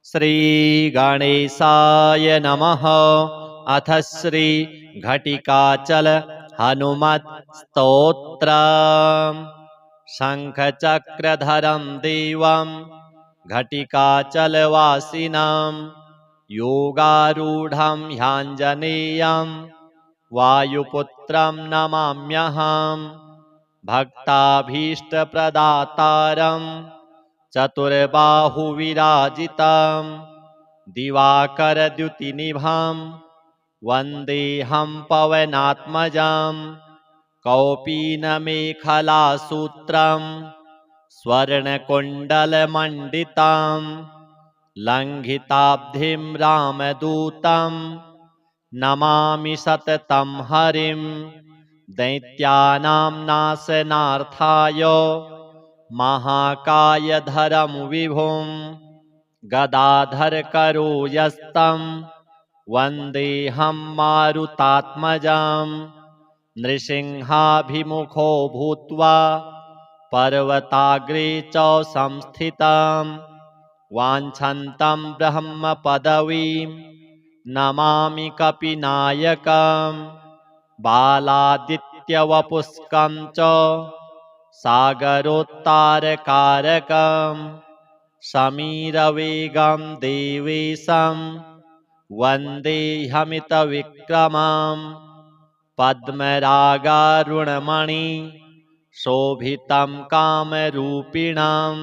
श्रीगणेशाय नमः। अथ श्री घटिकाचल हनुमत् स्तोत्र। शंखचक्रधरं देवं घटिकाचलवासिनं योगारूढं ह्याञ्जनेयं वायुपुत्रं नमाम्यहम्। भक्ताभीष्टप्रदातारं चतुर्बाहुविराजितं दिवाकरद्युतिनिभं वन्देऽहं पवनात्मजं। कौपीनमेखलासूत्रं स्वर्णकुण्डलमण्डितं लङ्घिताब्धिं रामदूतं नमामि सततं हरिं। दैत्यानां नाशनार्थाय महाकायधरं विभुं गदाधरकरो यस्तं वन्देऽहं मारुतात्मजं। नृसिंहाभिमुखो भूत्वा पर्वताग्रे च संस्थितं वाञ्छन्तं ब्रह्मपदवीं नमामि कपिनायकम्। बालादित्यवपुष्कं च सागरोत्तारकारकं समीरवेगं देवेशं वन्देऽहमितविक्रमं। पद्मरागारुणमणि शोभितं कामरूपिणं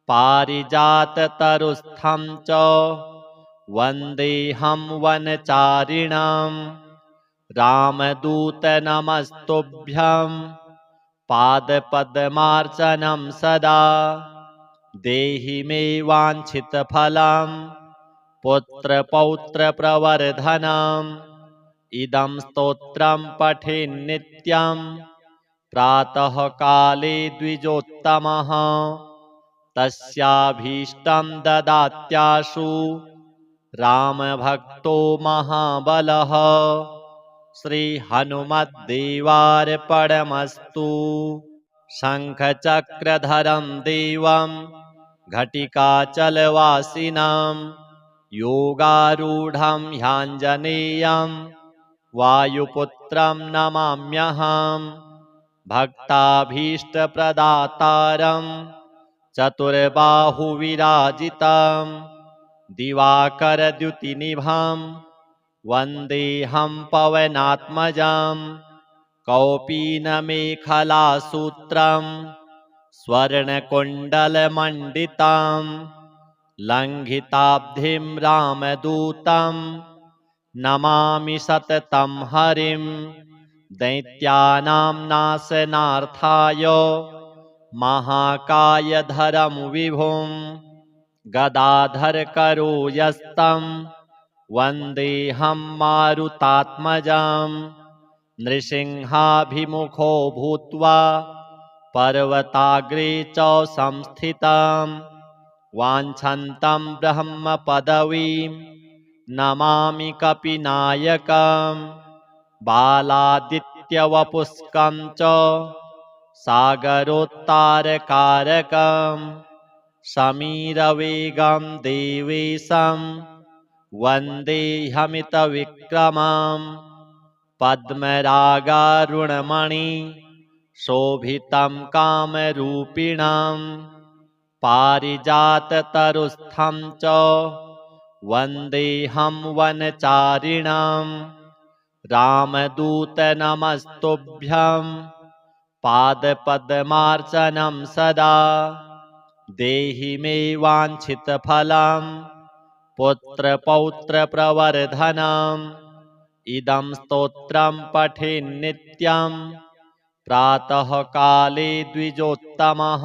पारिजाततरुस्थं च वन्देऽहं वनचारिणम्। रामदूतनमस्तुभ्यं पादपद्मार्चनं सदा देहि मे वाञ्छितफलं पुत्रपौत्रप्रवर्धनम्। इदं स्तोत्रं पठेन्नित्यं प्रातःकाले द्विजोत्तमः तस्याभीष्टं ददात्याशु रामभक्तो महाबलः। श्री हनुमद्देवार्पणमस्तु। शंखचक्रधरं देवं घटिकाचलवासिनं योगारूढं ह्याञ्जनेयं वायुपुत्रं नमाम्यहम्। भक्ताभीष्टप्रदातारं चतुर्बाहुविराजितं दिवाकरद्युतिनिभं वन्देऽहं पवनात्मजं। कौपीनमेखलासूत्रं स्वर्णकुण्डलमण्डितं लङ्घिताब्धिं रामदूतं नमामि सततं हरिं। दैत्यानां नाशनार्थाय महाकायधरं विभुं गदाधरकरो यस्तं वन्देऽहं मारुतात्मजं। नृसिंहाभिमुखो भूत्वा पर्वताग्रे च संस्थितं वाञ्छन्तं ब्रह्मपदवीं नमामि कपिनायकम्। बालादित्यवपुष्कं च सागरोत्तारकारकं समीरवेगं देवेशं वन्देऽहमितविक्रमं। पद्मरागारुणमणि शोभितं कामरूपिणं पारिजाततरुस्थं च वन्देऽहं वनचारिणम्। रामदूतनमस्तुभ्यं पादपद्मार्चनं सदा देहि मे वाञ्छितफलं पुत्रपौत्रप्रवर्धनम्। इदं स्तोत्रं पठेन्नित्यं प्रातःकाले द्विजोत्तमः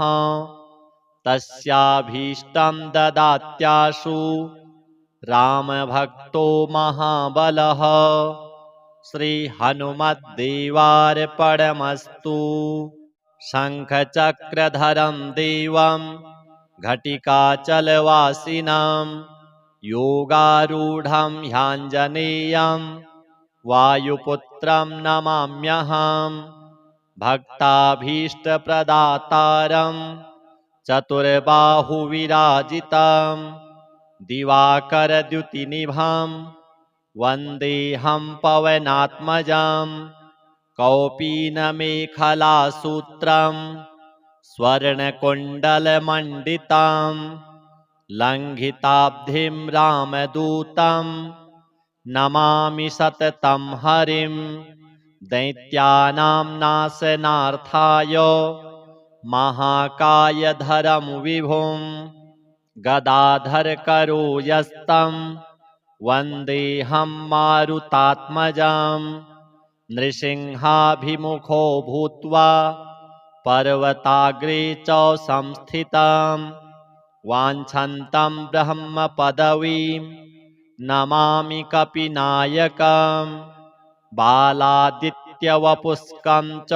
तस्याभीष्टं ददात्याशु रामभक्तो महाबलः। श्री हनुमद्देवार्पणमस्तु। शंखचक्रधरं देवं घटिकाचलवासिनं योगारूढं ह्याञ्जनेयं वायुपुत्रं नमाम्यहम्। भक्ताभीष्टप्रदातारं चतुर्बाहुविराजितं दिवाकरद्युतिनिभां वन्देऽहं पवनात्मजां कौपीनमेखलासूत्रं स्वर्णकुण्डलमण्डितां लङ्घिताब्धिं रामदूतं नमामि सततं हरिं दैत्यानां नाशनार्थाय महाकायधरं विभुं गदाधरकरोयस्तं वन्देऽहं मारुतात्मजां नृसिंहाभिमुखो भूत्वा पर्वताग्रे च संस्थितं वाञ्छन्तं ब्रह्मपदवीं नमामि कपिनायकं बालादित्यवपुष्कं च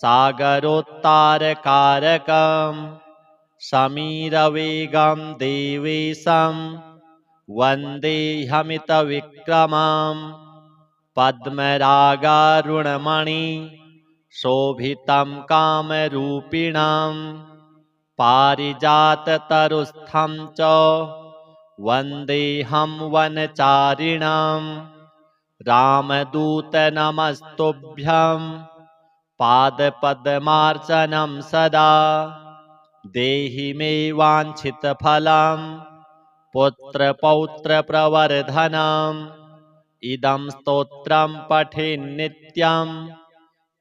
सागरोत्तारकारकं समीरवेगं देवेशं वन्देऽहमितविक्रमं पद्मरागारुणमणि शोभितं कामरूपिणं पारिजाततरुस्थं च वन्देऽहं वनचारिणं रामदूतनमस्तुभ्यं पादपद्मार्चनं सदा देहि मे वाञ्छितफलं पुत्रपौत्रप्रवर्धनम् इदं स्तोत्रं पठेन्नित्यं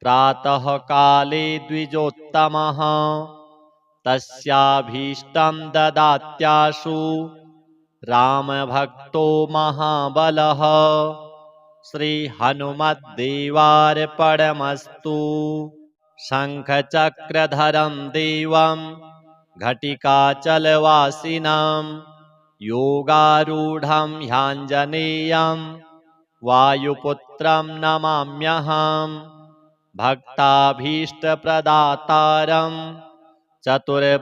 प्रातःकाले द्विजोत्तमः तस्याभीष्टं ददात्याशु रामभक्तो महाबलः श्रीहनुमद्देवार्पणमस्तु। शङ्खचक्रधरं देवं घटिकाचलवासिनं योगारूढं ह्याञ्जनेयं वायुपुत्रं नमाम्यहं भक्ताभीष्टप्रदातारं चतुर्बाहुविराजितं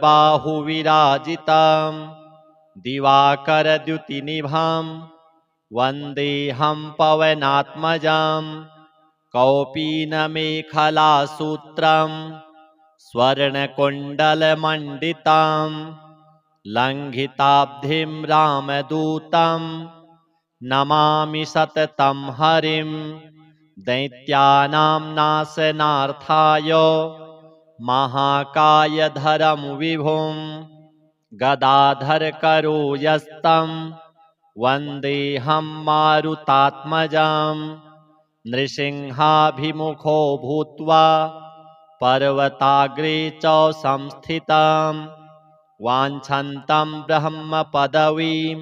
दिवाकरद्युतिनिभां वन्देऽहं पवनात्मजां कौपीनमेखलासूत्रं स्वर्णकुण्डलमण्डितं लङ्घिताब्धिं रामदूतं नमामि सततं हरिं दैत्यानां नाशनार्थाय महाकायधरं विभुं गदाधरकरोयस्तं वन्देऽहं मारुतात्मजां नृसिंहाभिमुखो भूत्वा पर्वताग्रे च संस्थितं वाञ्छन्तं ब्रह्मपदवीं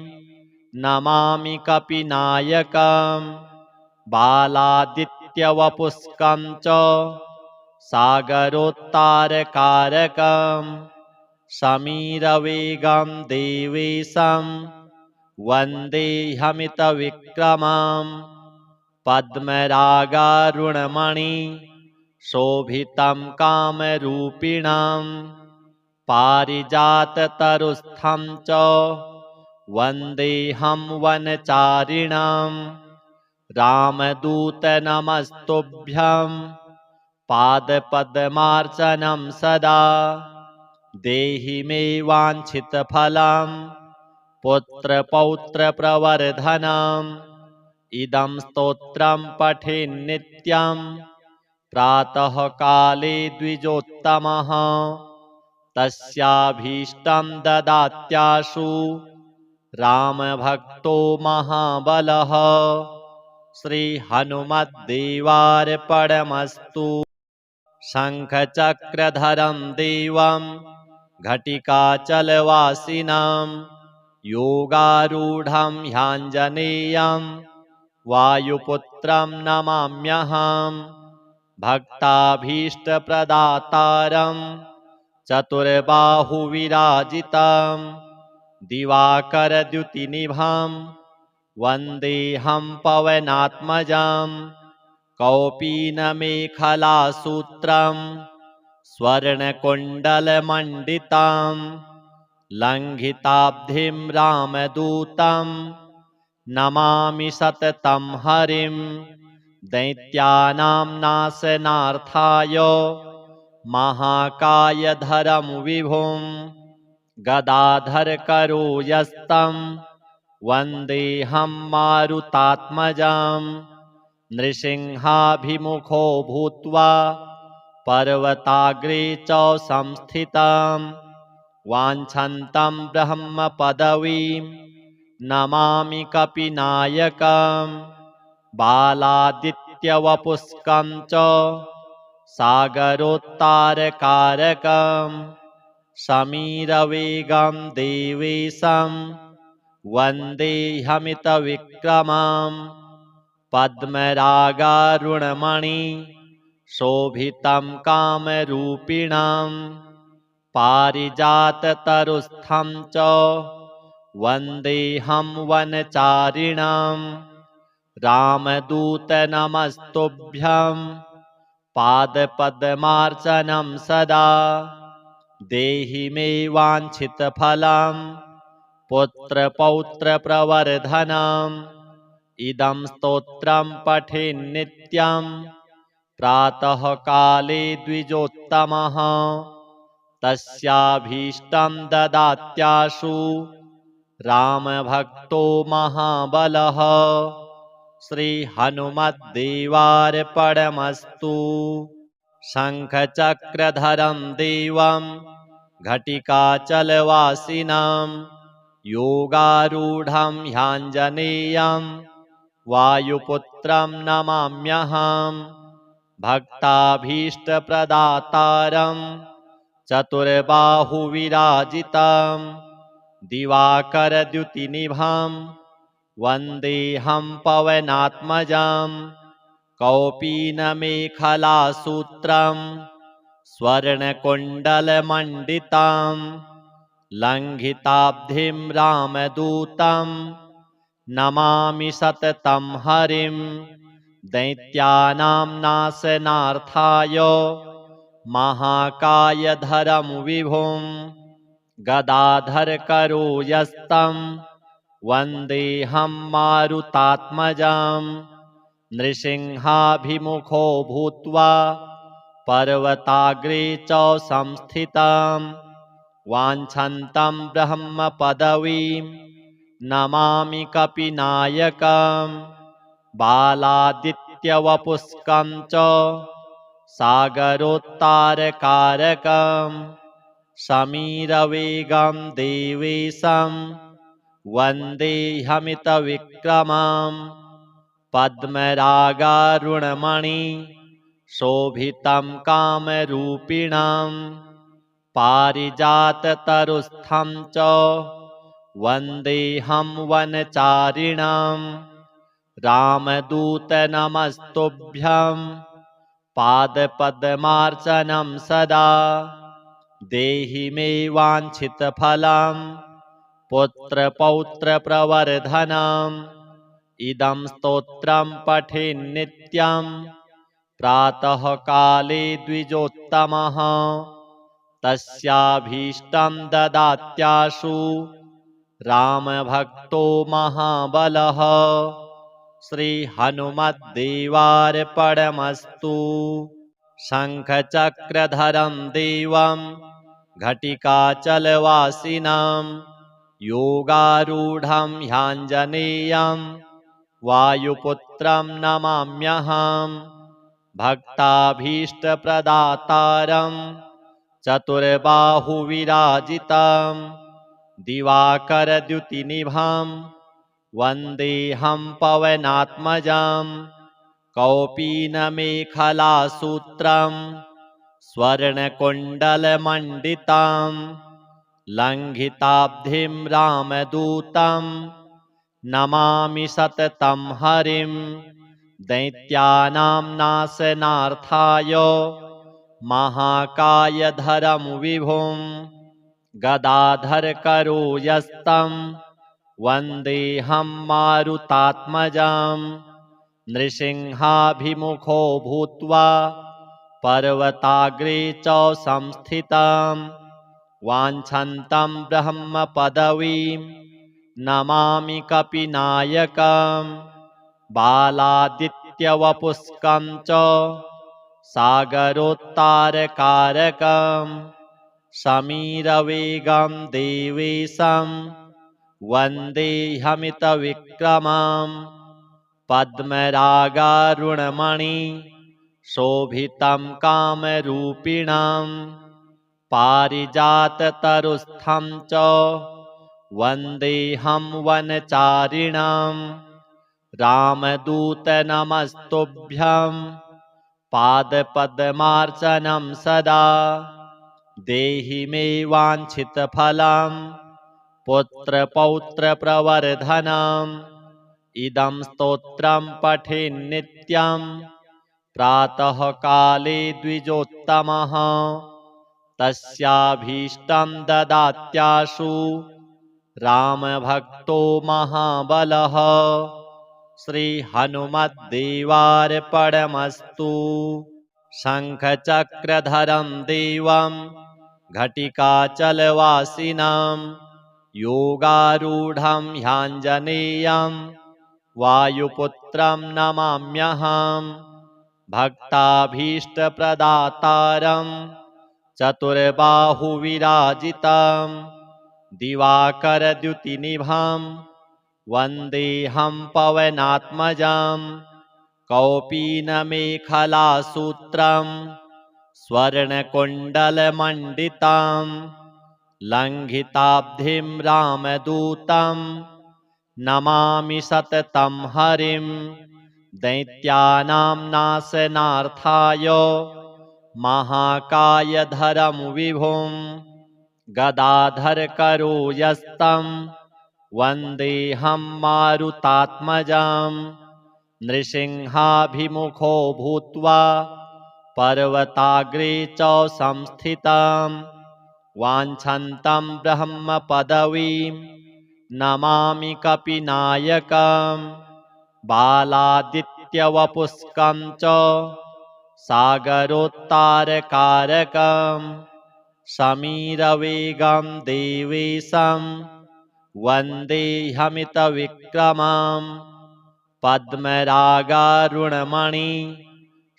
नमामि कपिनायकं बालादित्यवपुष्कं च सागरोत्तारकारकं समीरवेगं देवेशं वन्देऽहमितविक्रमं पद्मरागारुणमणि शोभितं कामरूपिणं पारिजाततरुस्थं च वन्देऽहं वनचारिणं रामदूतनमस्तुभ्यं पादपद्मार्चनं सदा देहि मे वाञ्छितफलं पुत्रपौत्रप्रवर्धनम् इदं स्तोत्रं पठेन्नित्यं प्रातःकाले द्विजोत्तमः तस्याभीष्टं ददात्याशु रामभक्तो महाबलः श्रीहनुमद्देवार्पणमस्तु। शङ्खचक्रधरं देवं घटिकाचलवासिनं योगारूढं ह्याञ्जनेयं वायुपुत्रं नमाम्यहं भक्ताभीष्टप्रदातारं चतुर्बाहुविराजितं दिवाकरद्युतिनिभां वन्देऽहं पवनात्मजां कौपीनमेखलासूत्रं स्वर्णकुण्डलमण्डितं लङ्घिताब्धिं रामदूतं नमामि सततं हरिं दैत्यानां नाशनार्थाय महाकायधरं विभुं गदाधरकरोयस्तं वन्देऽहं मारुतात्मजं नृसिंहाभिमुखो भूत्वा पर्वताग्रे च संस्थितं वाञ्छन्तं ब्रह्मपदवीं नमामि कपिनायकं बालादित्यवपुष्कं च सागरोत्तारकारकं समीरवेगं देवेशं वन्देऽहमितविक्रमं पद्मरागारुणमणि शोभितं कामरूपिणं पारिजाततरुस्थं च वन्देऽहं वनचारिणं रामदूतनमस्तुभ्यं पादपद्मार्चनं सदा देहि मे वाञ्छितफलं पुत्रपौत्रप्रवर्धनम् इदं स्तोत्रं पठेन्नित्यं प्रातः काले द्विजोत्तमः तस्याभीष्टं ददात्याशु रामभक्तो महाबलः श्रीहनुमद्देवार्पणमस्तु। शङ्खचक्रधरं देवं घटिकाचलवासिनं योगारूढं ह्याञ्जनेयं वायुपुत्रं नमाम्यहं भक्ताभीष्टप्रदातारं चतुर्बाहुविराजितं दिवाकरद्युतिनिभं वन्देऽहं पवनात्मजं कौपीनमेखलासूत्रं स्वर्णकुण्डलमण्डितं लङ्घिताब्धिं रामदूतं नमामि सततं हरिं दैत्यानां नाशनार्थाय महाकायधरं विभुं गदाधरकरोयस्तं वन्देऽहं मारुतात्मजं नृसिंहाभिमुखो भूत्वा पर्वताग्रे च संस्थितं वाञ्छन्तं ब्रह्मपदवीं नमामि कपिनायकं बालादित्यवपुष्कं च सागरोत्तारकारकं समीरवेगं देवेशं वन्देऽहमितविक्रमं पद्मरागारुणमणि शोभितं कामरूपिणं पारिजाततरुस्थं च वन्देऽहं वनचारिणं रामदूतनमस्तुभ्यं पादपद्मार्चनं सदा देहि मे वाञ्छितफलं पुत्रपौत्रप्रवर्धनम् इदं स्तोत्रं पठेन्नित्यं प्रातः काले द्विजोत्तमः तस्याभीष्टं ददात्याशु रामभक्तो महाबलः श्रीहनुमद्देवार्पणमस्तु। शङ्खचक्रधरं देवं घटिकाचलवासिनं योगारूढं ह्याञ्जनेयं वायुपुत्रं नमाम्यहं भक्ताभीष्टप्रदातारं चतुर्बाहुविराजितं दिवाकरद्युतिनिभं वन्देऽहं पवनात्मजं कौपीनमेखलासूत्रं स्वर्णकुण्डलमण्डितं लङ्घिताब्धिं रामदूतं नमामि सततं हरिं दैत्यानां नाशनार्थाय महाकायधरं विभुं गदाधरकरोयस्तं वन्देऽहं मारुतात्मजं नृसिंहाभिमुखो भूत्वा पर्वताग्रे च संस्थितं वाञ्छन्तं ब्रह्मपदवीं नमामि कपिनायकं बालादित्यवपुष्कं च सागरोत्तारकारकं समीरवेगं देवेशं वन्देऽहमितविक्रमं पद्मरागारुणमणि शोभितं कामरूपिणं पारिजाततरुस्थं च वन्देऽहं वनचारिणं रामदूत नमस्तुभ्यं पादपद्मार्चनं सदा देहि मे वाञ्छितफलं पुत्रपौत्रप्रवर्धनम् इदं स्तोत्रं पठेन्नित्यं प्रातःकाले द्विजोत्तमः तस्याभीष्टं ददात्याशु रामभक्तो महाबलः श्रीहनुमद्देवार्पणमस्तु। शङ्खचक्रधरं देवं घटिकाचलवासिनं योगारूढं ह्याञ्जनेयं वायुपुत्रं नमाम्यहं भक्ताभीष्टप्रदातारं चतुर्बाहुविराजितं दिवाकरद्युतिनिभं वन्देऽहं पवनात्मजं कौपीनमेखलासूत्रं स्वर्णकुण्डलमण्डितं लङ्घिताब्धिं रामदूतं नमामि सततं हरिं दैत्यानां नाशनार्थाय महाकायधरं विभुं गदाधरकरोयस्तं वन्देऽहं मारुतात्मजं नृसिंहाभिमुखो भूत्वा पर्वताग्रे च संस्थितं वाञ्छन्तं ब्रह्मपदवीं नमामि कपिनायकं बालादित्यवपुष्कं च सागरोत्तारकारकं समीरवेगं देवेशं वन्देऽहमितविक्रमं पद्मरागारुणमणि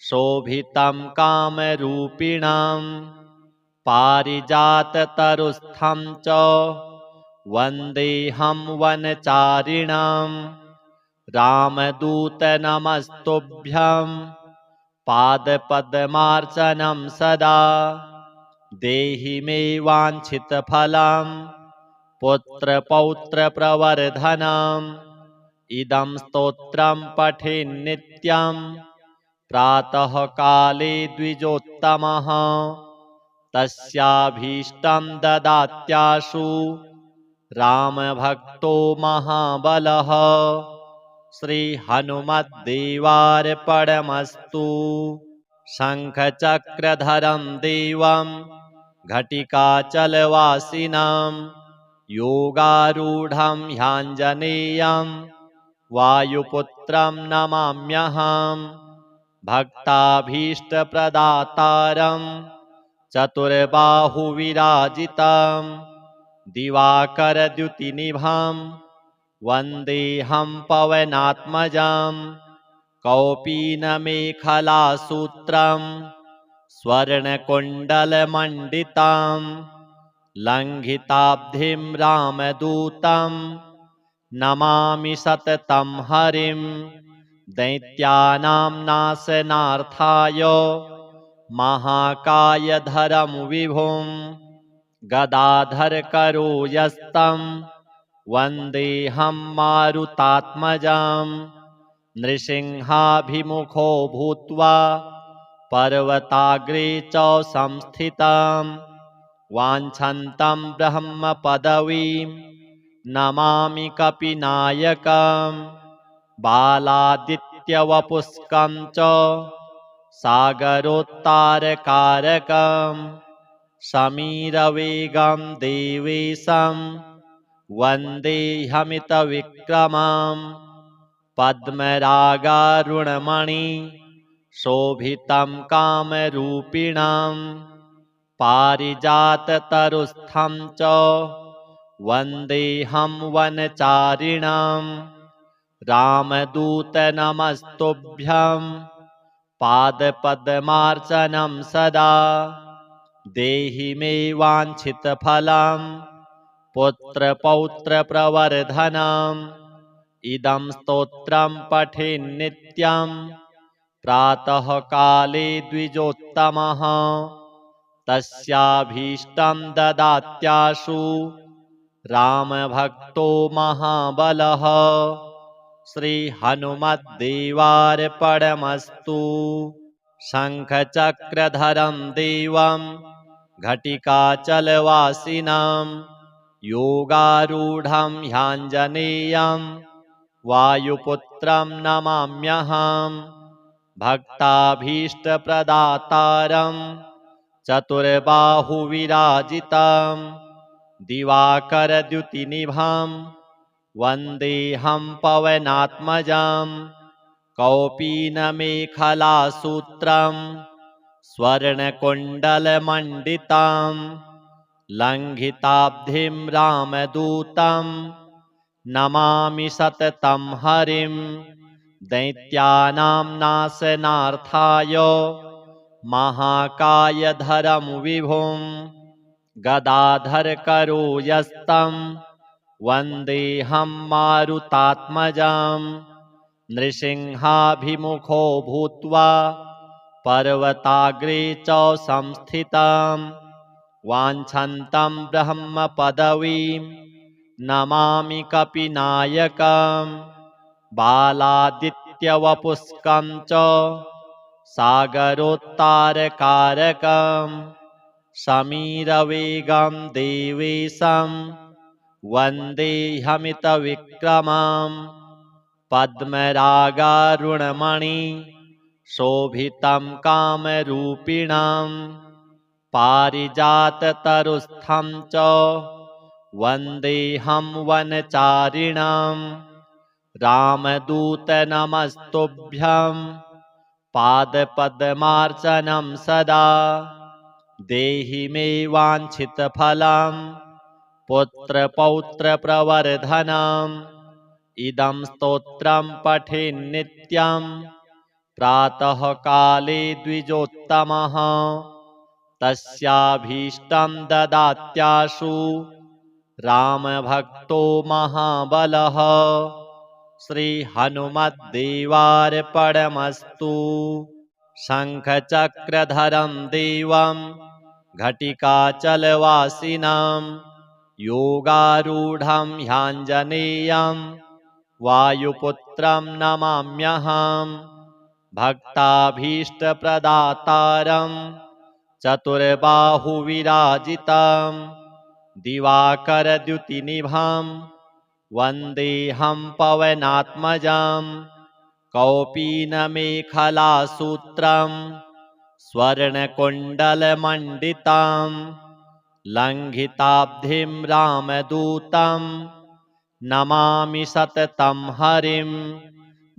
शोभितं कामरूपिणं पारिजाततरुस्थं च वन्देऽहं वनचारिणं रामदूत नमस्तुभ्यं पादपद्मार्चनं सदा देहि मे वाञ्छितफलं पुत्रपौत्रप्रवर्धनम् इदं स्तोत्रं पठेन्नित्यं प्रातःकाले द्विजोत्तमः तस्याभीष्टं ददात्याशु रामभक्तो महाबलः श्रीहनुमद्देवार्पणमस्तु। शङ्खचक्रधरं देवं घटिकाचलवासिनं योगारूढं ह्याञ्जनेयं वायुपुत्रं नमाम्यहं भक्ताभीष्टप्रदातारं चतुर्बाहुविराजितं दिवाकरद्युतिनिभं वन्देऽहं पवनात्मजं कौपीनमेखलासूत्रं स्वर्णकुण्डलमण्डितं लङ्घिताब्धिं रामदूतं नमामि सततं हरिं दैत्यानां नाशनार्थाय महाकायधरं विभुं गदाधरकरोयस्तं वन्देऽहं मारुतात्मजं नृसिंहाभिमुखो भूत्वा पर्वताग्रे च संस्थितं वाञ्छन्तं ब्रह्मपदवीं नमामि कपिनायकं बालादित्यवपुष्कं च सागरोत्तारकारकं समीरवेगं देवेशं वन्देऽहमितविक्रमं पद्मरागारुणमणि शोभितं कामरूपिणं पारिजाततरुस्थं च वन्देऽहं वनचारिणं रामदूत नमस्तुभ्यं पादपद्मार्चनं सदा देहि मे वाञ्छितफलम् पुत्रपौत्रप्रवर्धनम् इदं स्तोत्रं पठेन्नित्यं प्रातः काले द्विजोत्तमः तस्याभीष्टं ददात्याशु रामभक्तो महाबलः श्रीहनुमद्देवार्पणमस्तु। शङ्खचक्रधरं देवं घटिकाचलवासिनं योगारूढं ह्याञ्जनेयं वायुपुत्रं नमाम्यहम् भक्ताभीष्टप्रदातारं चतुर्बाहुविराजितं दिवाकरद्युतिनिभं वन्देऽहं पवनात्मजं कौपीनमेखलासूत्रं स्वर्णकुण्डलमण्डितं लङ्घिताब्धिं रामदूतं नमामि सततं हरिं दैत्यानां नाशनार्थाय महाकायधरं विभुं गदाधरकरो यस्तं वन्देऽहं मारुतात्मजं नृसिंहाभिमुखो भूत्वा पर्वताग्रे च संस्थितं वाञ्छन्तं ब्रह्मपदवीं नमामि कपिनायकं बालादित्यवपुष्कं च सागरोत्तारकारकं समीरवेगं देवेशं वन्देऽहमितविक्रमं पद्मरागारुणमणि शोभितं कामरूपिणं पारिजाततरुस्थं च वन्देऽहं वनचारिणं रामदूतनमस्तुभ्यं पादपद्मार्चनं सदा देहि मे वाञ्छितफलं पुत्रपौत्रप्रवर्धनम् इदं स्तोत्रं पठेन्नित्यं प्रातः काले द्विजोत्तमः तस्याभीष्टं ददात्याशु रामभक्तो महाबलः श्रीहनुमद्देवार्पणमस्तु। शङ्खचक्रधरं देवं घटिकाचलवासिनं योगारूढं ह्याञ्जनेयं वायुपुत्रं नमाम्यहम् भक्ताभीष्टप्रदातारं चतुर्बाहुविराजितं दिवाकरद्युतिनिभं वन्देऽहं पवनात्मजं कौपीनमेखलासूत्रं स्वर्णकुण्डलमण्डितं लङ्घिताब्धिं रामदूतं नमामि सततं हरिं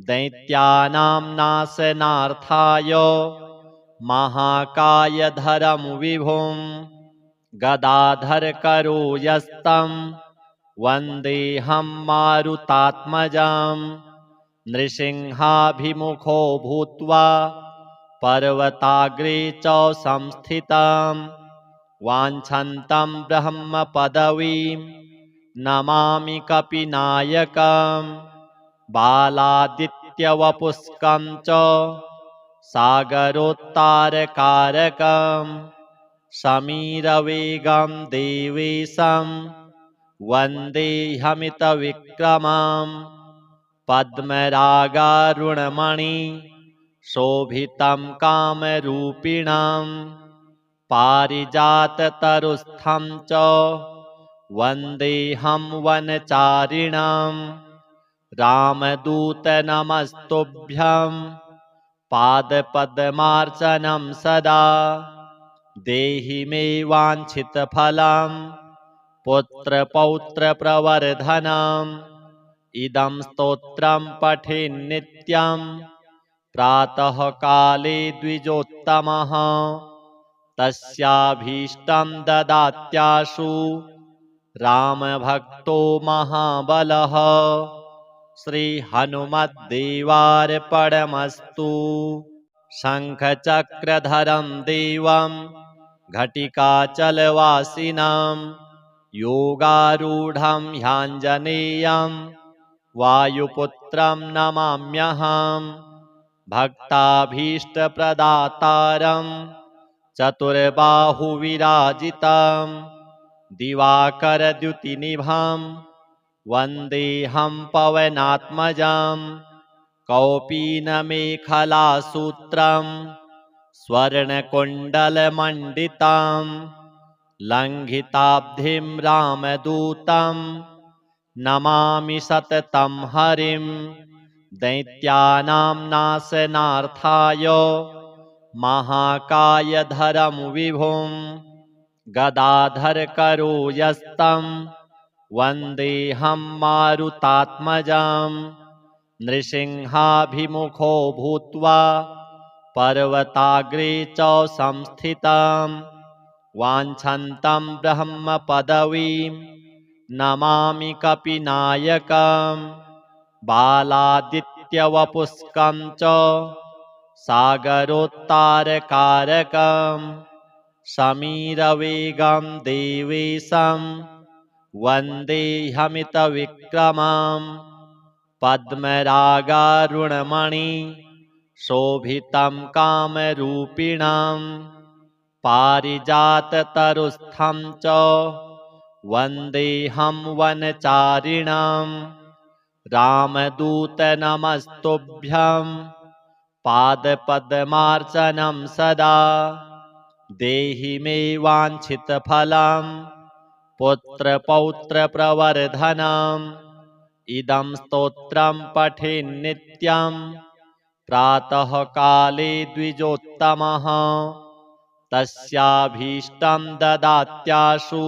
दैत्यानां नाशनार्थाय महाकायधरं विभुं गदाधरकरो यस्तं वन्देऽहं मारुतात्मजं नृसिंहाभिमुखो भूत्वा पर्वताग्रे च संस्थितं वाञ्छन्तं ब्रह्मपदवीं नमामि कपिनायकं बालादित्यवपुष्कं च सागरोत्तारकारकं समीरवेगं देवेशं वन्देऽहमितविक्रमं पद्मरागारुणमणि शोभितं कामरूपिणं पारिजाततरुस्थं च वन्देऽहं वनचारिणं रामदूतनमस्तुभ्यं पादपद्मार्चनं सदा देहि मे वाञ्छितफलं पुत्रपौत्रप्रवर्धनम् इदं स्तोत्रं पठेन्नित्यं प्रातः काले द्विजोत्तमः तस्याभीष्टं ददात्याशु रामभक्तो महाबलः श्रीहनुमद्देवार्पणमस्तु। शङ्खचक्रधरं देवं घटिकाचलवासिनां योगारूढं ह्याञ्जनेयं वायुपुत्रं नमाम्यहम् भक्ताभीष्टप्रदातारं चतुर्बाहुविराजितं दिवाकरद्युतिनिभां वन्देऽहं पवनात्मजां कौपीनमेखलासूत्रं स्वर्णकुण्डलमण्डितां लङ्घिताब्धिं रामदूतं नमामि सततं हरिं दैत्यानां नाशनार्थाय महाकायधरं विभुं गदाधरकरोयस्तं वन्देऽहं मारुतात्मजां नृसिंहाभिमुखो भूत्वा पर्वताग्रे च संस्थितं वाञ्छन्तं ब्रह्मपदवीं नमामि कपिनायकं बालादित्यवपुष्कं च सागरोत्तारकारकं समीरवेगं देवेशं वन्देऽहमितविक्रमं पद्मरागारुणमणि शोभितं कामरूपिणं पारिजाततरुस्थं च वन्देऽहं वनचारिणां रामदूत नमस्तुभ्यं पादपद्मार्चनं सदा देहि मे वाञ्छितफलं पुत्रपौत्रप्रवर्धनम् इदं स्तोत्रं पठेन्नित्यं प्रातःकाले द्विजोत्तमः तस्याभीष्टं ददात्याशु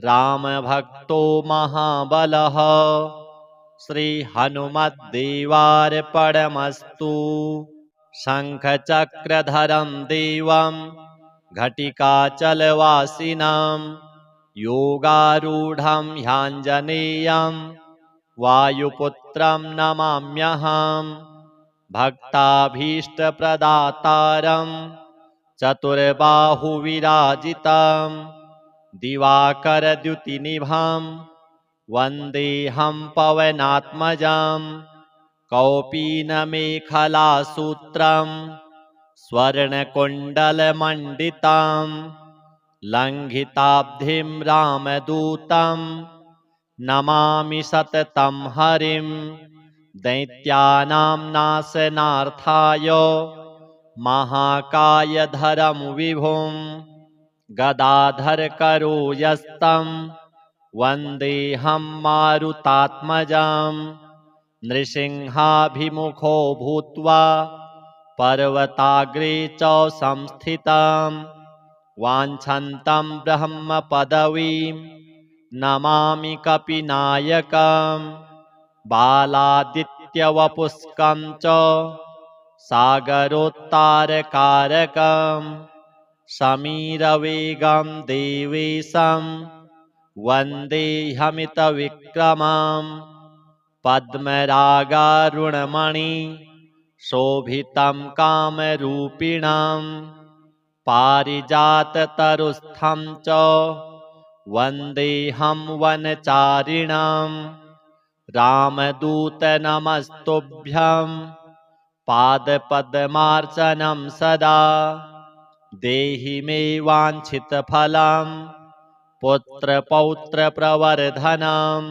रामभक्तो महाबलः श्रीहनुमद्देवार्पणमस्तु। शङ्खचक्रधरं देवं घटिकाचलवासिनां योगारूढं ह्याञ्जनेयं वायुपुत्रं नमाम्यहम् भक्ताभीष्टप्रदातारं चतुर्बाहुविराजितं दिवाकरद्युतिनिभां वन्देऽहं पवनात्मजां कौपीनमेखलासूत्रं स्वर्णकुण्डलमण्डितां लङ्घिताब्धिं रामदूतं नमामि सततं हरिं दैत्यानां नाशनार्थाय महाकायधरं विभुं गदाधरकरोयस्तं वन्देऽहं मारुतात्मजां नृसिंहाभिमुखो भूत्वा पर्वताग्रे च संस्थितं वाञ्छन्तं ब्रह्मपदवीं नमामि कपिनायकं बालादित्यवपुष्कं च सागरोत्तारकारकं समीरवेगं देवेशं वन्देऽहमितविक्रमं पद्मरागारुणमणि शोभितं कामरूपिणं पारिजाततरुस्थं च वन्देऽहं वनचारिणां रामदूत नमस्तुभ्यं पादपद्मार्चनं सदा देहि मे वाञ्छितफलं पुत्रपौत्रप्रवर्धनम्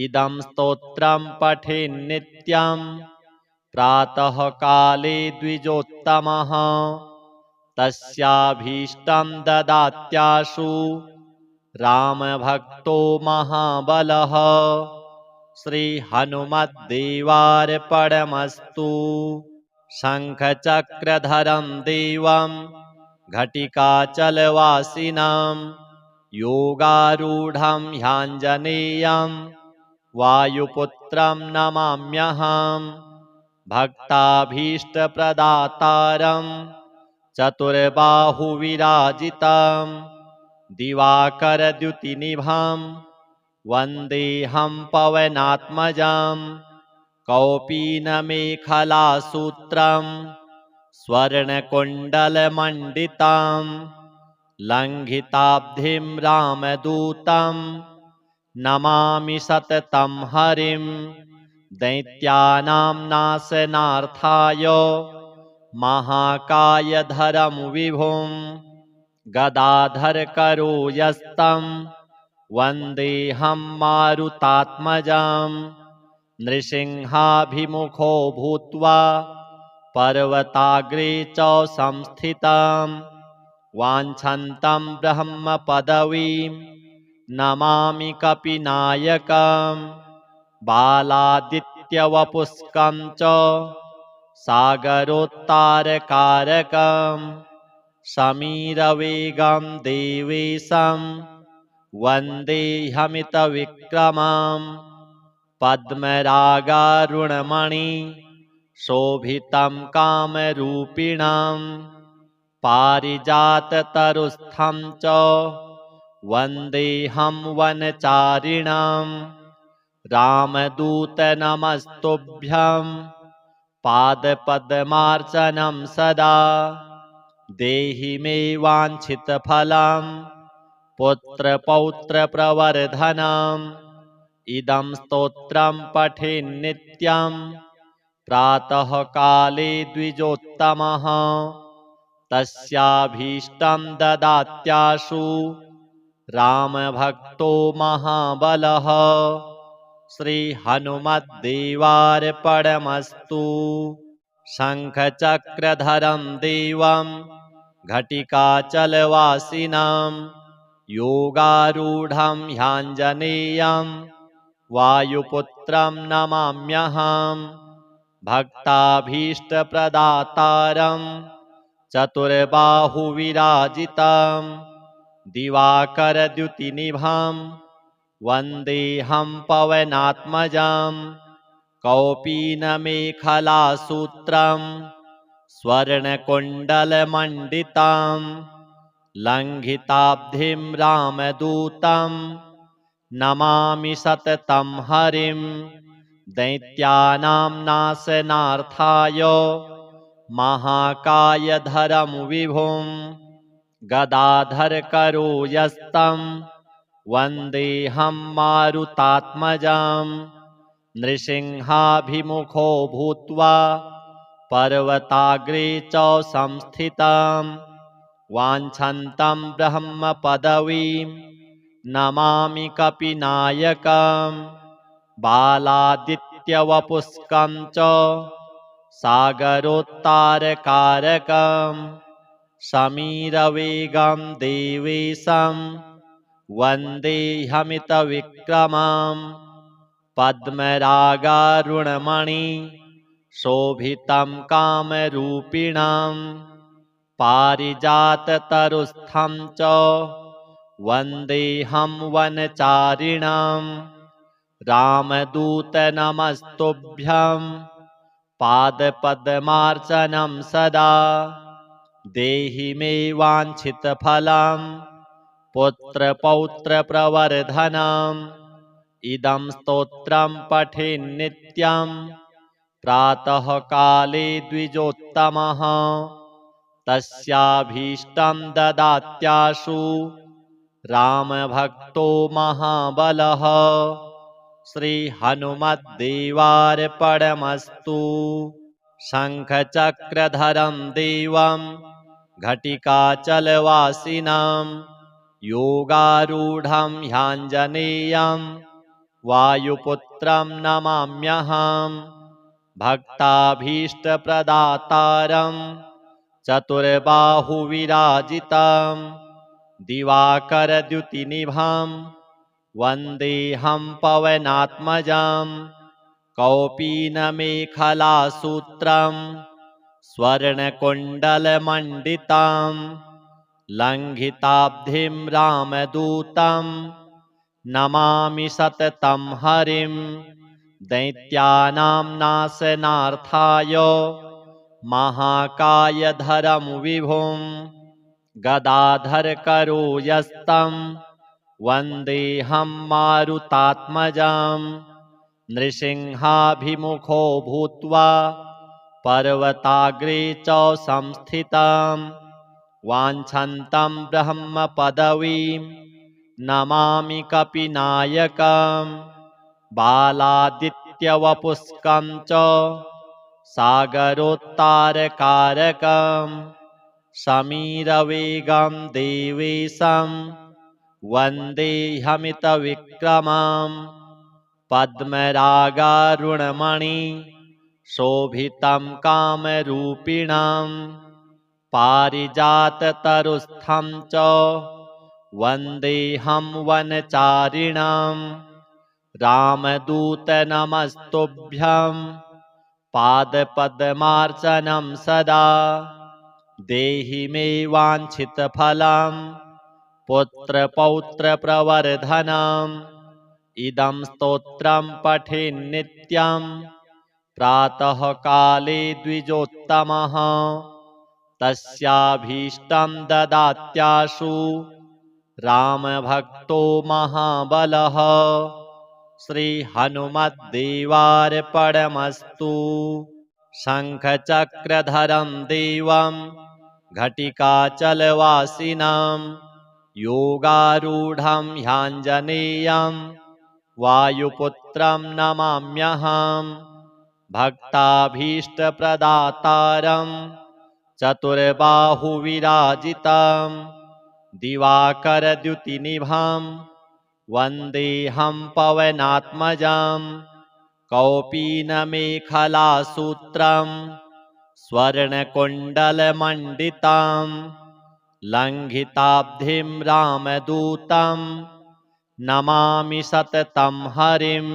इदं स्तोत्रं पठेन्नित्यं प्रातःकाले द्विजोत्तमः तस्याभीष्टं ददात्याशु रामभक्तो महाबलः श्रीहनुमद्देवार्पणमस्तु। शङ्खचक्रधरं देवं घटिकाचलवासिनां योगारूढं ह्याञ्जनेयं वायुपुत्रं नमाम्यहम् भक्ताभीष्टप्रदातारं चतुर्बाहुविराजितं दिवाकरद्युतिनिभां वन्देऽहं पवनात्मजां कौपीनमेखलासूत्रं स्वर्णकुण्डलमण्डितां लङ्घिताब्धिं रामदूतं नमामि सततं हरिं दैत्यानां नाशनार्थाय महाकायधरं विभुं गदाधरकरो यस्तं वन्देऽहं मारुतात्मजां नृसिंहाभिमुखो भूत्वा पर्वताग्रे च संस्थितं वाञ्छन्तं ब्रह्मपदवीं नमामि कपिनायकं बालादित्यवपुष्कं च सागरोत्तारकारकं समीरवेगं देवेशं वन्देऽहमितविक्रमं पद्मरागारुणमणि शोभितं कामरूपिणं पारिजाततरुस्थं च वन्देऽहं वनचारिणं रामदूत नमस्तुभ्यं पादपद्मार्चनं सदा देहि मे वाञ्छितफलं पुत्रपौत्रप्रवर्धनम् इदं स्तोत्रं पठेन्नित्यं प्रातःकाले द्विजोत्तमः तस्याभीष्टं ददात्याशु रामभक्तो महाबलः श्रीहनुमद्देवार्पणमस्तु। शङ्खचक्रधरं देवं घटिकाचलवासिनं योगारूढं ह्याञ्जनेयं वायुपुत्रं नमाम्यहं भक्ताभीष्टप्रदातारं चतुर्बाहुविराजितं दिवाकरद्युतिनिभं वन्देऽहं पवनात्मजं कौपीनमेखलासूत्रं स्वर्णकुण्डलमण्डितं लङ्घिताब्धिं रामदूतं नमामि सततं हरिं दैत्यानां नाशनार्थाय महाकायधरं विभुं गदाधरकरो यस्तं वन्देऽहं मारुतात्मजां नृसिंहाभिमुखो भूत्वा पर्वताग्रे च संस्थितं वाञ्छन्तं ब्रह्मपदवीं नमामि कपिनायकं बालादित्यवपुष्कं च सागरोत्तारकारकं समीरवेगं देवेशं वन्देऽहमितविक्रमं पद्मरागारुणमणि शोभितं कामरूपिणं पारिजाततरुस्थं च वन्देऽहं वनचारिणं रामदूत नमस्तुभ्यं पादपद्मार्चनं सदा देहि मे वाञ्छितफलं पुत्रपौत्रप्रवर्धनम् इदं स्तोत्रं पठेन्नित्यं प्रातःकाले द्विजोत्तमः तस्याभीष्टं ददात्याशु रामभक्तो महाबलः श्रीहनुमद्देवार्पणमस्तु। शङ्खचक्रधरं देवं घटिकाचलवासिनं योगारूढं ह्याञ्जनेयं वायुपुत्रं नमाम्यहं भक्ताभीष्टप्रदातारं चतुर्बाहुविराजितं दिवाकरद्युतिनिभं वन्देऽहं पवनात्मजं कौपीनमेखलासूत्रं स्वर्णकुण्डलमण्डितं लङ्घिताब्धिं रामदूतं नमामि सततं हरिं दैत्यानां नाशनार्थाय महाकायधरं विभुं गदाधरकरो यस्तं वन्देऽहं मारुतात्मजं नृसिंहाभिमुखो भूत्वा पर्वताग्रे च संस्थितं वाञ्छन्तं ब्रह्मपदवीं नमामि कपिनायकं बालादित्यवपुष्कं च सागरोत्तारकारकं समीरवेगं देवेशं वन्देऽहमितविक्रमं पद्मरागारुणमणि शोभितं कामरूपिणं पारिजाततरुस्थं च वन्देऽहं वनचारिणं रामदूतनमस्तुभ्यं पादपद्मार्चनं सदा देहि मे वाञ्छितफलं पुत्रपौत्रप्रवर्धनम् इदं स्तोत्रं पठेन्नित्यं प्रातःकाले द्विजोत्तमः तस्याभीष्टं ददात्याशु रामभक्तो महाबलः श्रीहनुमद्देवार्पणमस्तु। शङ्खचक्रधरं देवं घटिकाचलवासिनं योगारूढं ह्याञ्जनेयं वायुपुत्रं नमाम्यहं भक्ताभीष्टप्रदातारं चतुर्बाहुविराजितं दिवाकरद्युतिनिभं वन्देऽहं पवनात्मजं कौपीनमेखलासूत्रं स्वर्णकुण्डलमण्डितं लङ्घिताब्धिं रामदूतं नमामि सततं हरिं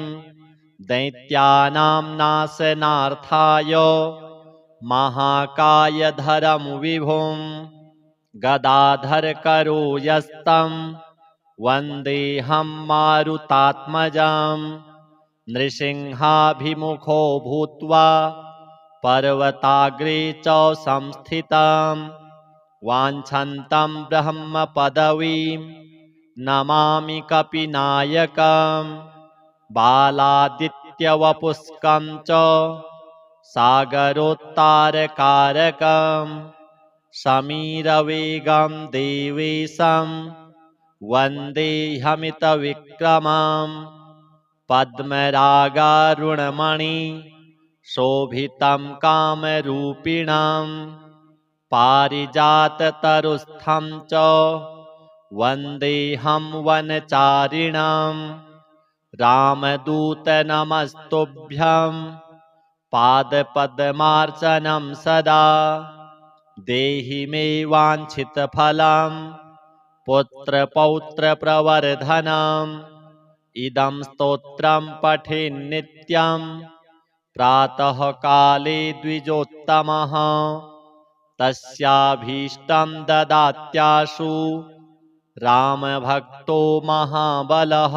दैत्यानां नाशनार्थाय महाकायधरं विभुं गदाधरकरोयस्तं वन्देऽहं मारुतात्मजं नृसिंहाभिमुखो भूत्वा पर्वताग्रे च संस्थितं वाञ्छन्तं ब्रह्मपदवीं नमामि कपिनायकं बालादित्यवपुष्कं च सागरोत्तारकारकं समीरवेगं देवेशं वन्देऽहमितविक्रमं पद्मरागारुणमणि शोभितं कामरूपिणं पारिजाततरुस्थं च वन्देऽहं वनचारिणं रामदूतनमस्तुभ्यं पादपद्मार्चनं सदा देहि मे वाञ्छितफलं पुत्रपौत्रप्रवर्धनम् इदं स्तोत्रं पठेन्नित्यं प्रातःकाले द्विजोत्तमः तस्याभीष्टं ददात्याशु रामभक्तो महाबलः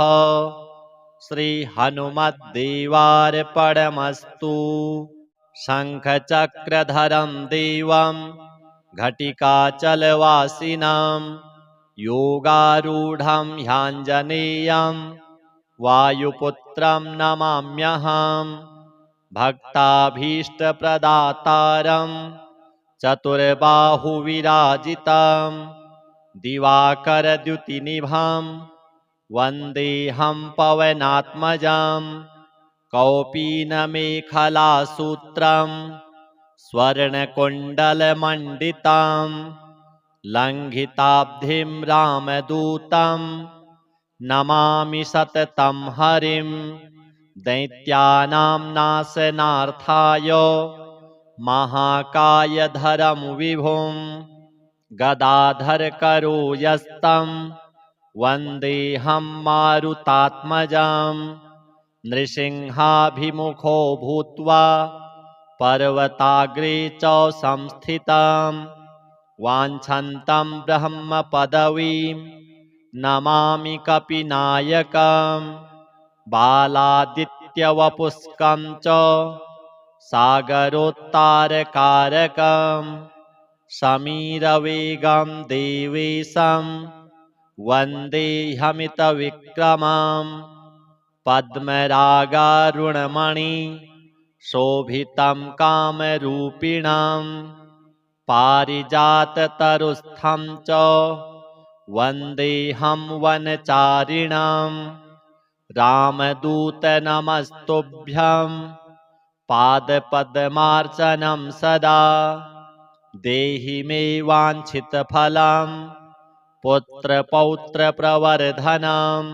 श्रीहनुमद्देवार्पणमस्तु। शङ्खचक्रधरं देवं घटिकाचलवासिनं योगारूढं ह्याञ्जनेयं वायुपुत्रं नमाम्यहं भक्ताभीष्टप्रदातारं चतुर्बाहुविराजितं दिवाकरद्युतिनिभं वन्देऽहं पवनात्मजं कौपीनमेखलासूत्रं स्वर्णकुण्डलमण्डितं लङ्घिताब्धिं रामदूतं नमामि सततं हरिं दैत्यानां नाशनार्थाय महाकायधरं विभुं गदाधरकरोयस्तं वन्देऽहं मारुतात्मजं नृसिंहाभिमुखो भूत्वा पर्वताग्रे च संस्थितं वाञ्छन्तं ब्रह्मपदवीं नमामि कपिनायकं बालादित्यवपुष्कं च सागरोत्तारकारकं समीरवेगं देवेशं वन्देऽहमितविक्रमं पद्मरागारुणमणि शोभितं कामरूपिणं पारिजाततरुस्थं च वन्देऽहं वनचारिणां रामदूतनमस्तुभ्यं पादपद्मार्चनं सदा देहि मे वाञ्छितफलं पुत्रपौत्रप्रवर्धनम्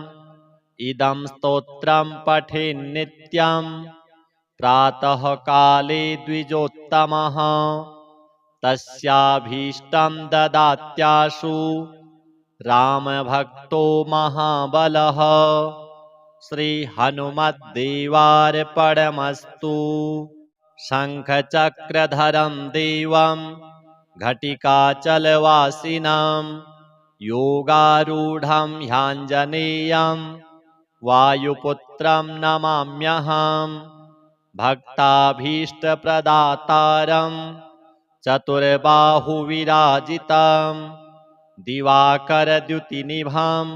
इदं स्तोत्रं पठेन्नित्यं प्रातः काले द्विजोत्तमः तस्याभीष्टं ददात्याशु रामभक्तो महाबलः श्रीहनुमद्देवार्पणमस्तु। शङ्खचक्रधरं देवं घटिकाचलवासिनं योगारूढं ह्याञ्जनेयं वायुपुत्रं नमाम्यहम् भक्ताभीष्टप्रदातारं चतुर्बाहुविराजितं दिवाकरद्युतिनिभं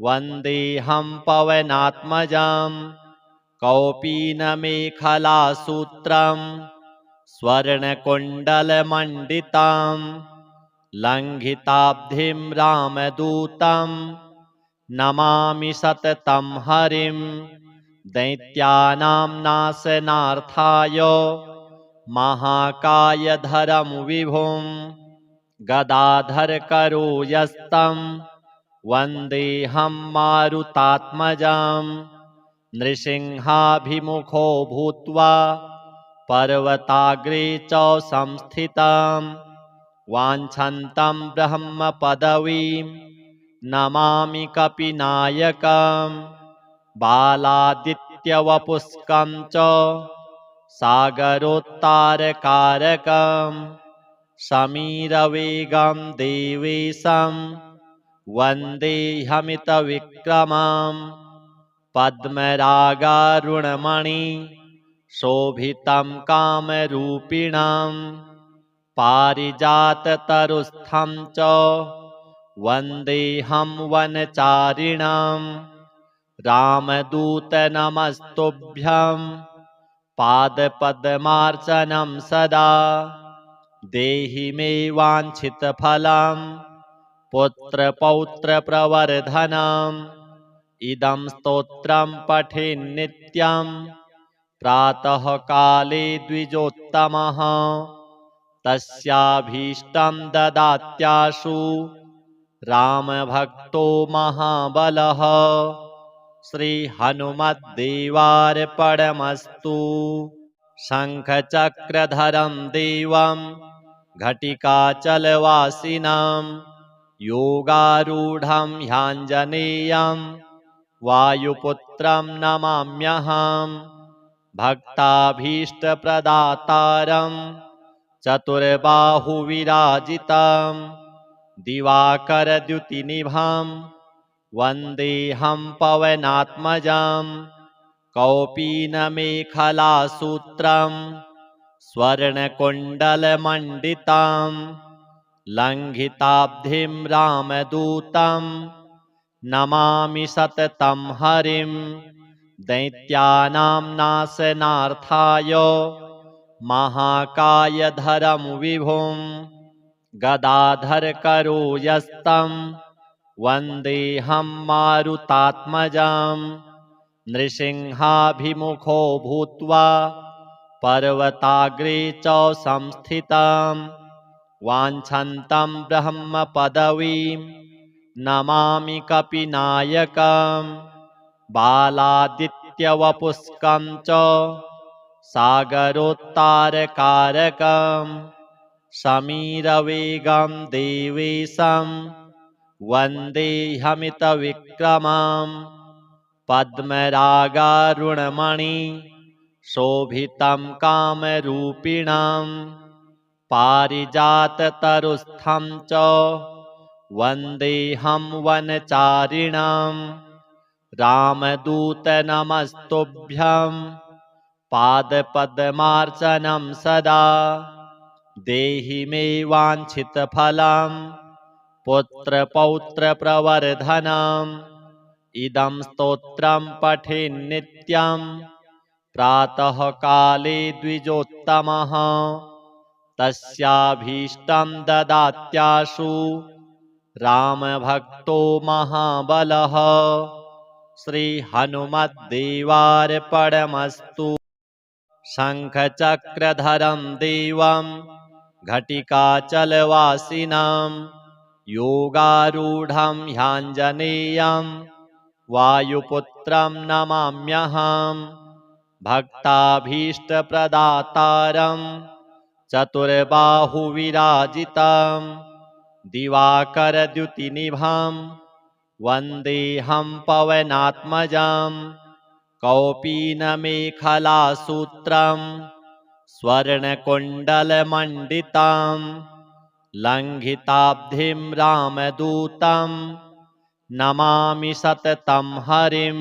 वन्देऽहं पवनात्मजं कौपीनमेखलासूत्रं स्वर्णकुण्डलमण्डितं लङ्घिताब्धिं रामदूतं नमामि सततं हरिं दैत्यानां नाशनार्थाय महाकायधरं विभुं गदाधरकरो यस्तं वन्देऽहं मारुतात्मजं नृसिंहाभिमुखो भूत्वा पर्वताग्रे च संस्थितं वाञ्छन्तं ब्रह्मपदवीं नमामि कपिनायकं बालादित्यवपुष्कं च सागरोत्तारकारकं समीरवेगं देवेशं वन्देऽहमितविक्रमं पद्मरागारुणमणि शोभितं कामरूपिणं पारिजाततरुस्थं च वन्देऽहं वनचारिणां रामदूतनमस्तुभ्यं पादपद्मार्चनं सदा देहि मे वाञ्छितफलं पुत्रपौत्रप्रवर्धनम् इदं स्तोत्रं पठेन्नित्यं प्रातः काले द्विजोत्तमः तस्याभीष्टं ददात्याशु रामभक्तो महाबलः श्रीहनुमद्देवार्पणमस्तु। शङ्खचक्रधरं देवं घटिकाचलवासिनं योगारूढं ह्याञ्जनेयं वायुपुत्रं नमाम्यहम् भक्ताभीष्टप्रदातारं चतुर्बाहुविराजितं दिवाकरद्युतिनिभं वन्देऽहं पवनात्मजं कौपीनमेखलासूत्रं स्वर्णकुण्डलमण्डितं लङ्घिताब्धिं रामदूतं नमामि सततं हरिं दैत्यानां नाशनार्थाय महाकायधरं विभुं गदाधरकरो यस्तं वन्देऽहं मारुतात्मजं नृसिंहाभिमुखो भूत्वा पर्वताग्रे च संस्थितं वाञ्छन्तं ब्रह्मपदवीं नमामि कपिनायकं बालादित्यवपुष्कं च सागरोत्तारकारकं समीरवेगं देवेशं वन्देऽहमितविक्रमं पद्मरागारुणमणि शोभितं कामरूपिणं पारिजाततरुस्थं च वन्देऽहं वनचारिणां रामदूतनमस्तुभ्यं पादपद्मार्चनं सदा देहि मे वाञ्छितफलं पुत्रपौत्रप्रवर्धनम् इदं स्तोत्रं पठेन्नित्यं प्रातः काले द्विजोत्तमः तस्याभीष्टं ददात्याशु रामभक्तो महाबलः श्रीहनुमद्देवार्पणमस्तु। शङ्खचक्रधरं देवं घटिकाचलवासिनं योगारूढं ह्याञ्जनेयं वायुपुत्रं नमाम्यहम्। भक्ताभीष्टप्रदातारं चतुर्बाहुविराजितं दिवाकरद्युतिनिभं वन्देऽहं पवनात्मजं। कौपीनमेखलासूत्रं स्वर्णकुण्डलमण्डितं लङ्घिताब्धिं रामदूतं नमामि सततं हरिं।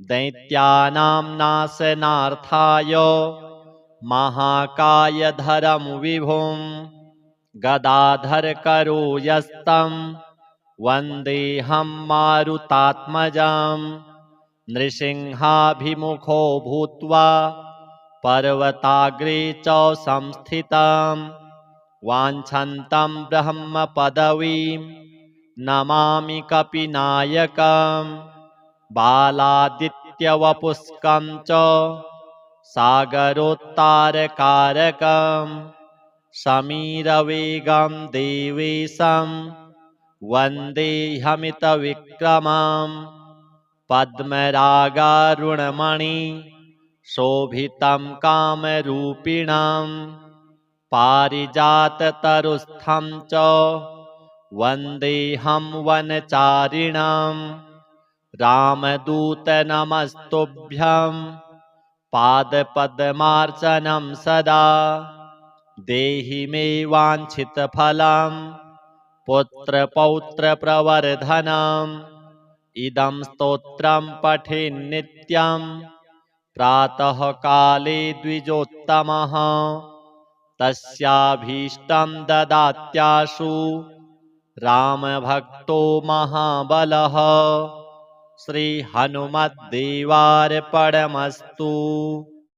दैत्यानां नाशनार्थाय महाकायधरं विभुं गदाधरकरो यस्तं वन्देऽहं मारुतात्मजं। नृसिंहाभिमुखो भूत्वा पर्वताग्रे च संस्थितं वाञ्छन्तं ब्रह्मपदवीं नमामि कपिनायकम्। बालादित्यवपुष्कं च सागरोत्तारकारकं समीरवेगं देवेशं वन्देऽहमितविक्रमं। पद्मरागारुणमणि शोभितं कामरूपिणं पारिजाततरुस्थं च वन्देऽहं वनचारिणम्। रामदूत नमस्तुभ्यं पादपद्मार्चनं सदा देहि मे वाञ्छितफलं पुत्रपौत्रप्रवर्धनम्। इदं स्तोत्रं पठेन्नित्यं प्रातःकाले द्विजोत्तमः तस्याभीष्टं ददात्याशु रामभक्तो महाबलः श्रीहनुमद्देवार्पणमस्तु।